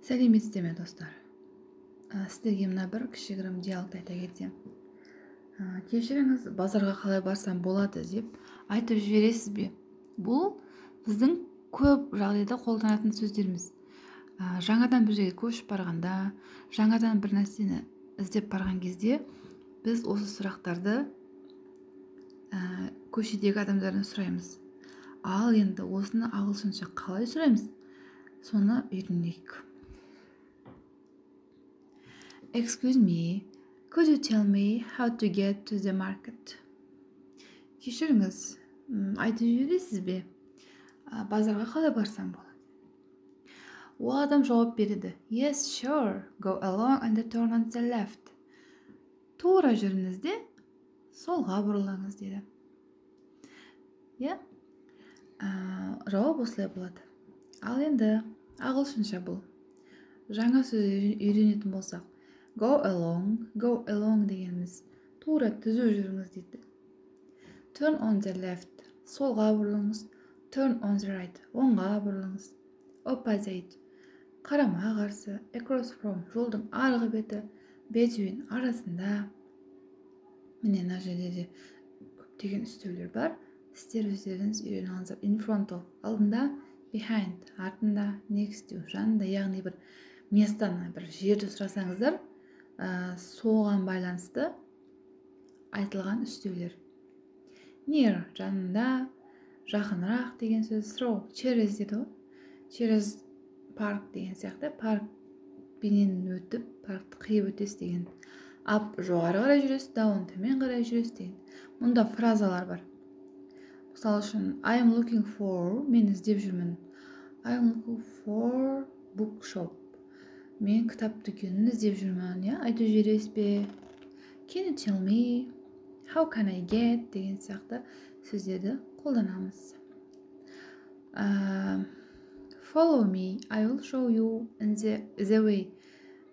Сәлеметсіздер ме достар? Сіздерге мына бір кішігірім диалогты айта кетсем. Кешіріңіз, базарға қалай барсам болады деп айтып жібересіз бе? Бұл біздің көп жағдайда қолданатын сөздеріміз. Жаңадан бір жерге көшіп барғанда, жаңадан бір нәрсені іздеп барған кезде біз осы сұрақтарды көшедегі адамдардан сұраймыз. Ал енді осыны ағылшынша қалай сұраймыз? Соны үйренейік. Excuse me, could you tell me how to get to the market? Кешіріңіз, айтып жібересіз бе? Базарға қалай барсам болады? Ол адам жауап береді. Yes, sure, go along and turn on the left. Тура жүріңіз де, солға бұрылыңыз деді. Жауап осылай болады. Ал енді ағылшынша бұл. Жаңа сөз үйренетін болсақ, go along дегеніміз тура түзу жүріңіз дейді. Turn on the left, солға бұрылыңыз. Turn on the right, оңға бұрылыңыз. Opposite, қарама қарсы. Across from, жолдың арғы беті. Between, арасында. Міне мына жерде де көптеген үстеулер бар. Сіздер өздеріңіз үйрене алыңыздар. In front of, алдында. Behind, артында. Next to, жанында. Яғни бір местаны, бір жерді сұрасаңыздар, соған байланысты айтылған үстеулер. Near, жанында, жақынырақ деген сөз. Through, через деді ғой. Через парк деген сияқты. Парк бенен өтіп, паркты қиып өтесіз деген. Up, жоғары қарай жүресіз, down, төмен қарай жүресіз деген. Мұнда фразалар бар. Мысалы үшін, I am looking for, мен іздеп жүрмін. I am looking for bookshop. Мен кітап дүкенін іздеп жүрмін, айтып жібересіз бе? Can you tell me? How can I get? Деген сияқты сөздерді қолданамыз. Follow me, I will show you in the way.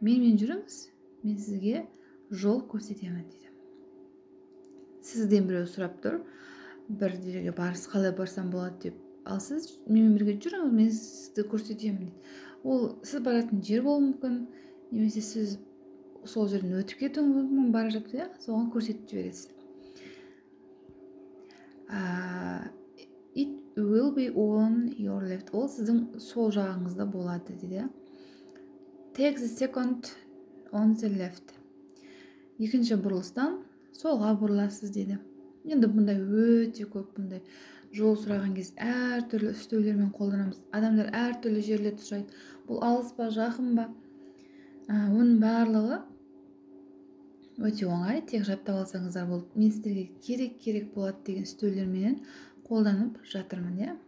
Менімен жүріңіз, мен сізге жол көрсетемін дейді. Сізден біреу сұрап тұр, бір жерге қалай барсам болады деп. Ал сіз менімен бірге жүріңіз, мен сізді көрсетемін дейді. Ол сіз баратын жер болуы мүмкін, немесе сіз сол жерден өтіп кетуіңіз мүмкін, бара жатып, соған көрсетіп жібересіз. It will be on your left. Ол сіздің сол жағыңызда болады дейді. Take the second on the left. Екінші бұрылыстан солға бұрыласыз дейді. Енді бұндай өте көп, бұндай жол сұраған кез әртүрлі үстеулермен қолданамыз. Адамдар әртүрлі жерлерді сұрайды. Бұл алыс па, жақын ба? Оның барлығы өте оңай, тек жаттап алсаңыздар болды. Мен сіздерге керек болады деген үстеулермен қолданып жатырмын,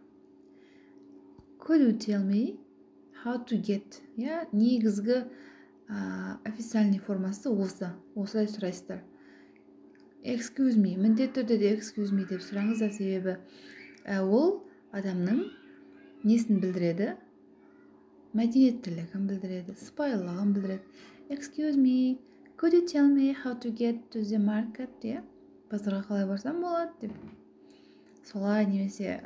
Could you tell me how to get? Негізгі официальный формасы осы. Осылай сұрайсыздар. Excuse me, міндетті түрде де excuse me деп сұраңыздар, себебі ол адамның несін білдіреді? Мәдениеттілігін білдіреді, сыпайылығын білдіреді. Excuse me, could you tell me how to get to the market? Базарға қалай барсам болады деп. Солай немесе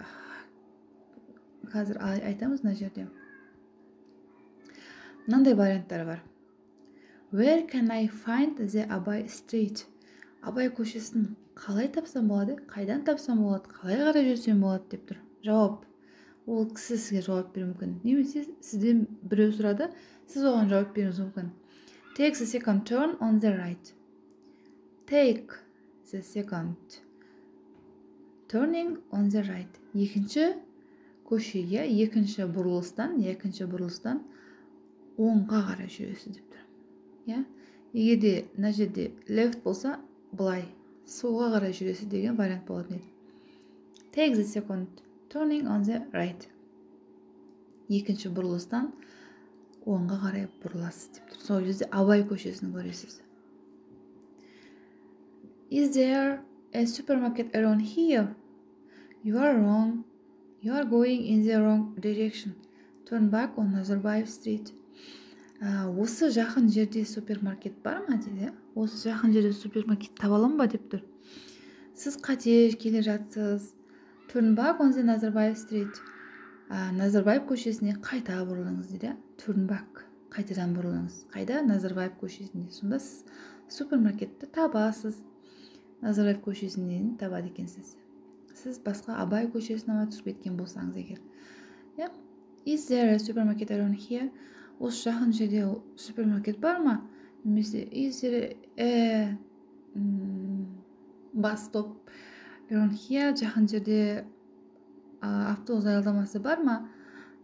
қазір айтамыз мына жерде. Мынандай варианттар бар. Where can I find the Абай Street? Абай көшесін қалай тапсам болады? Қайдан тапсам болады? Қалай қарай жүрсем болады деп тұр. Жауап. Ол кісі сізге жауап беруі мүмкін. Немесе сізден біреу сұрады, сіз оған жауап беруіңіз мүмкін. Take the second turn on the right. Take the second turning on the right. Екінші көшеге, екінші бұрылыстан оңға қарай жүресіз деп тұр. Егерде мына жерде left болса, былай солға қарай жүресіз деген вариант болатын еді. Take the second turning on the right. Екінші бұрылыстан оңға қарай бұрыласыз деп тұр. Сол жерде Абай көшесін көресіз. Is there a supermarket around here? You are wrong. You are going in the wrong direction. Turn back on Назарбаев Street. Осы жақын жерде супермаркет бар ма дейді. Осы жақын жерде супермаркет таба аламын ба деп тұр. Сіз қате келе жатсыз. Turn back on the Назарбаев Street. Назарбаев көшесіне қайта бұрылыңыз дейді. Turn back. қайтадан бұрылыңыз. Қайда? Назарбаев көшесінде. Сонда сіз супермаркетті табасыз. Назарбаев көшесінен табады екенсіз. Сіз басқа Абай көшесіне түсіп кеткен болсаңыз егер. Is there a supermarket around here? Осы жақын жерде супермаркет бар ма? Немесе is there a bus stop around here? Жақын жерде автобус аялдамасы бар ма?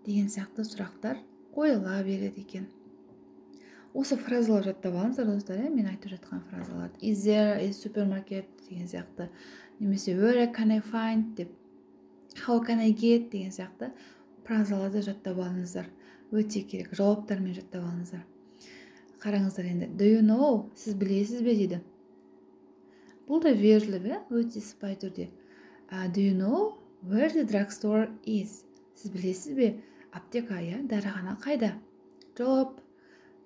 Деген сияқты сұрақтар қойыла береді екен. Осы фразалар жаттап алыңыздар достар, мен айтып жатқан фразалар. Is there a supermarket деген сияқты. Немесе where can I find деп, how can I get деген сияқты фразаларды жаттап алыңыздар. Өте керек. Жауаптармен жаттап алыңыздар. Қараңыздар енді. Do you know? Сіз білесіз бе дейді. Бұл да вежливо, өте сыпайы түрде. Do you know where the drugstore is? Сіз білесіз бе? Аптека, дәріхана қайда? Жауап.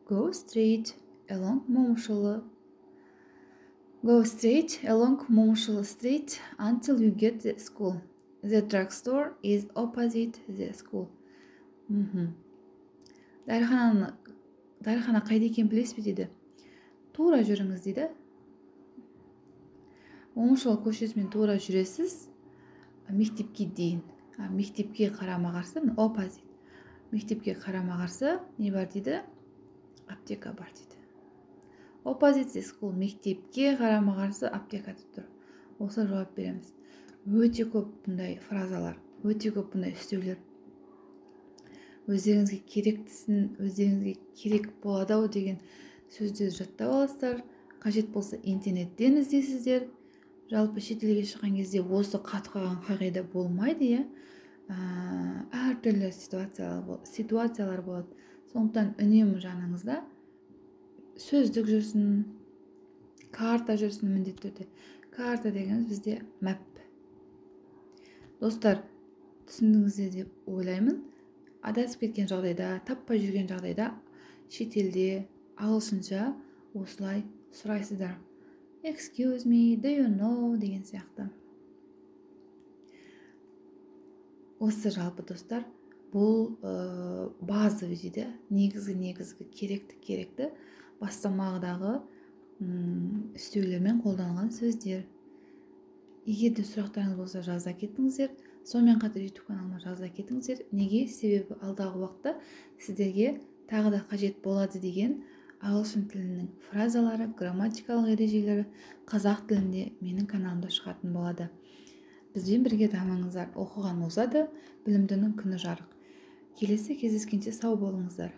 Go straight along Момышұлы. Go straight along Момышұлы street until you get the school. The drugstore is opposite the school. Дәріхана қайда екен білесіз бе дейді. Тура жүріңіз дейді. Момышұлы көшесімен тура жүресіз мектепке дейін. Мектепке қарама-қарсы, opposite. Мектепке қарама-қарсы не бар дейді? Аптека бар дейді. Opposite the school, мектепке қарама-қарсы аптека деп тұр. Осы жауап береміз. Өте көп бұндай фразалар, өте көп бұндай үстеулер. Өздеріңізге керектісін, өздеріңізге керек болады деген сөздерді жаттап аласыздар. Қажет болса интернеттен іздейсіздер. Жалпы шетелге шыққан кезде осы қатып қалған қағида болмайды, әртүрлі ситуациялар болады. Сондықтан үнемі жаныңызда сөздік жүрсін, карта жүрсін міндетті түрде. Карта дегеніміз бізде мәп. Достар, түсіндіңіздер деп ойлаймын. Адасып кеткен жағдайда, таппай жүрген жағдайда шетелде ағылшынша осылай сұрайсыздар. Excuse me, do you know деген сияқты. Осы жалпы достар, бұл базовый дейді, негізгі керекті бастамағыдағы үстеулермен қолданылған сөздер. Егер де сұрақтарыңыз болса жаза кетіңіздер. Сонымен қатар YouTube каналыма жаза кетіңіздер. Неге? Себебі алдағы уақытта сіздерге тағы да қажет болады деген ағылшын тілінің фразалары, грамматикалық ережелері қазақ тілінде менің каналымда шығатын болады. Бізбен бірге дамыңыздар. Оқыған озады, білімдінің күні жарық. Келесі кездескенше сау болыңыздар.